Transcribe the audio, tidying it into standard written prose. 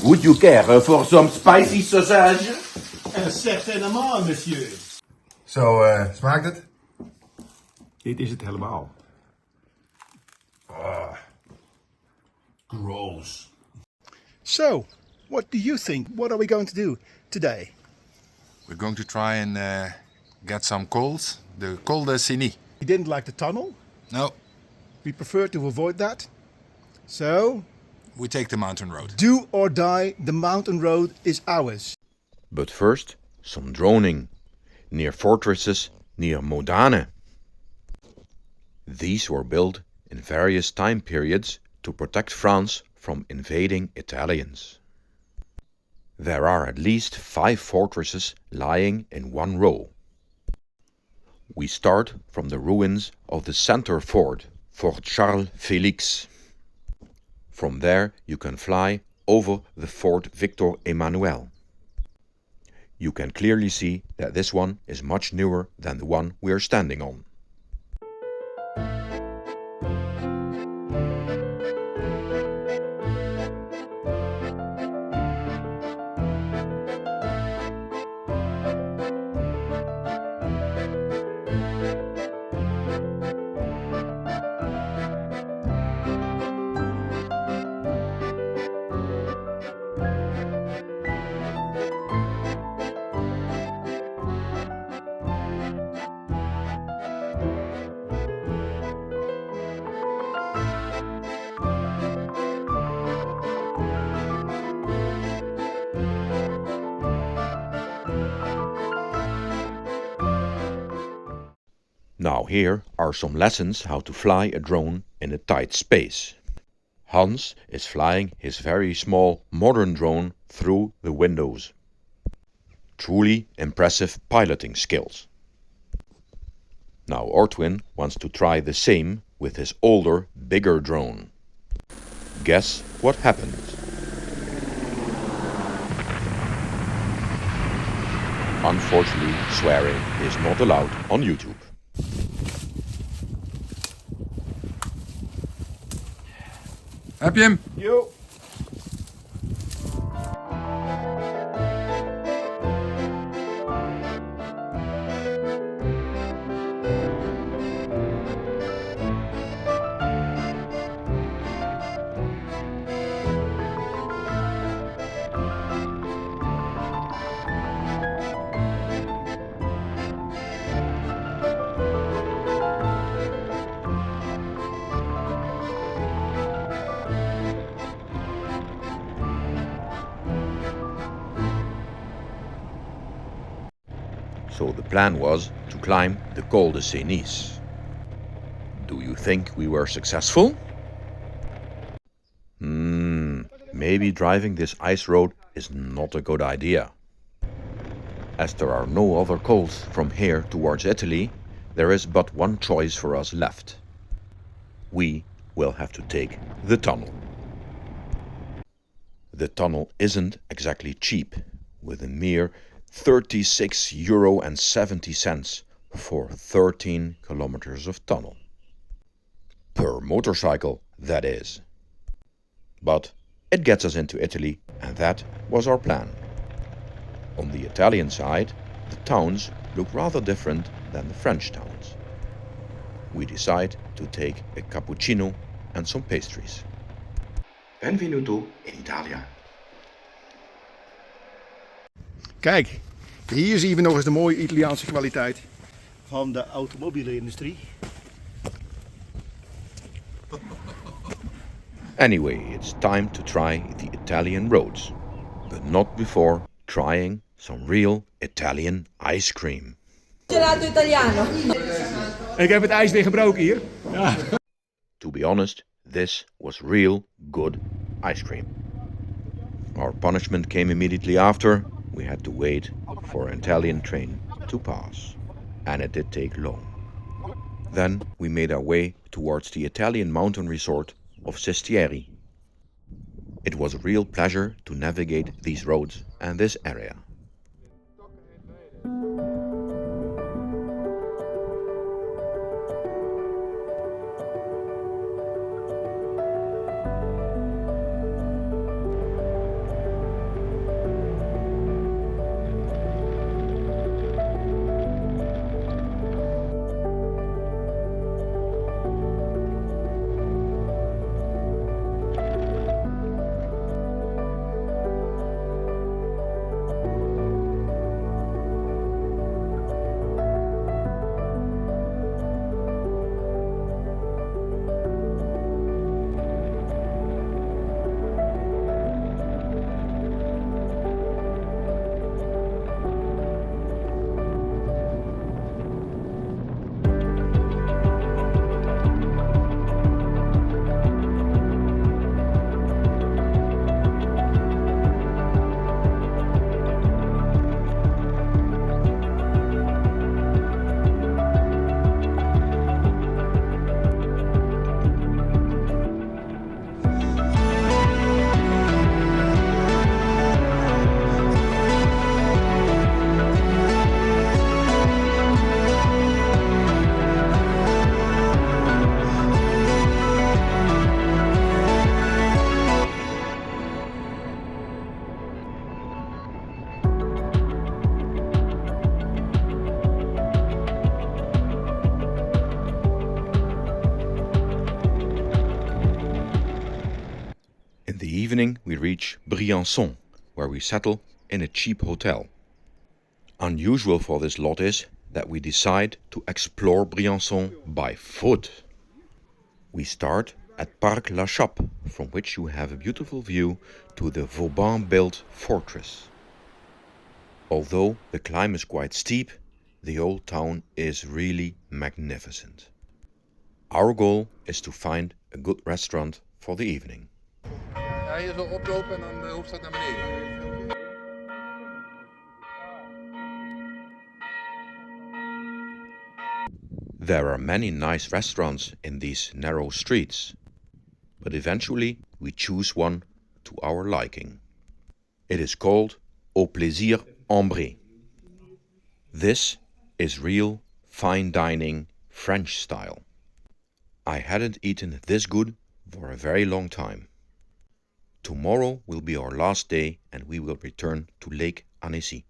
Would you care for some spicy sausage? Certainement, monsieur. Zo, smaakt het? Dit is het helemaal. Gross. So, what do you think? What are we going to do today? We're going to try and get some coals. The Col du Cenis. We didn't like the tunnel. No, We prefer to avoid that. So, we take the mountain road. do or die, the mountain road is ours. But first, some droning near fortresses near Modane. These were built in various time periods to protect France from invading Italians. There are at least 5 fortresses lying in one row. We start from the ruins of the center fort, Fort Charles Félix. From there you can fly over the Fort Victor Emmanuel. You can clearly see that this one is much newer than the one we are standing on. Now here are some lessons how to fly a drone in a tight space. Hans is flying his very small modern drone through the windows. Truly impressive piloting skills. Now Ortwin wants to try the same with his older, bigger drone. Guess what happened? Unfortunately, swearing is not allowed on YouTube. Heb je hem? Yo. So the plan was to climb the Col du Cenis. Do you think we were successful? Maybe driving this ice road is not a good idea. As there are no other cols from here towards Italy, there is but one choice for us left. We will have to take the tunnel. The tunnel isn't exactly cheap, with a mere €36.70 for 13 kilometers of tunnel. Per motorcycle, that is. But it gets us into Italy, and that was our plan. On the Italian side, the towns look rather different than the French towns. We decide to take a cappuccino and some pastries. Benvenuto in Italia. Kijk, hier zien we nog eens de mooie Italiaanse kwaliteit van de automobielindustrie. Anyway, it's time to try the Italian roads, but not before trying some real Italian ice cream. Gelato italiano. Ik heb het ijs weer gebroken hier. Ja. To be honest, this was real good ice cream. Our punishment came immediately after. We had to wait for an Italian train to pass, and it did take long. Then we made our way towards the Italian mountain resort of Sestieri. It was a real pleasure to navigate these roads and this area. In the evening we reach Briançon, where we settle in a cheap hotel. Unusual for this lot is that we decide to explore Briançon by foot. We start at Parc La Chappe, from which you have a beautiful view to the Vauban-built fortress. Although the climb is quite steep, the old town is really magnificent. Our goal is to find a good restaurant for the evening. Ja, je zal oplopen en dan de hoofdstad naar beneden. There are many nice restaurants in these narrow streets, but eventually we choose one to our liking. It is called Au Plaisir Ambré. This is real fine dining French style. I hadn't eaten this good for a very long time. Tomorrow will be our last day and we will return to Lake Annecy.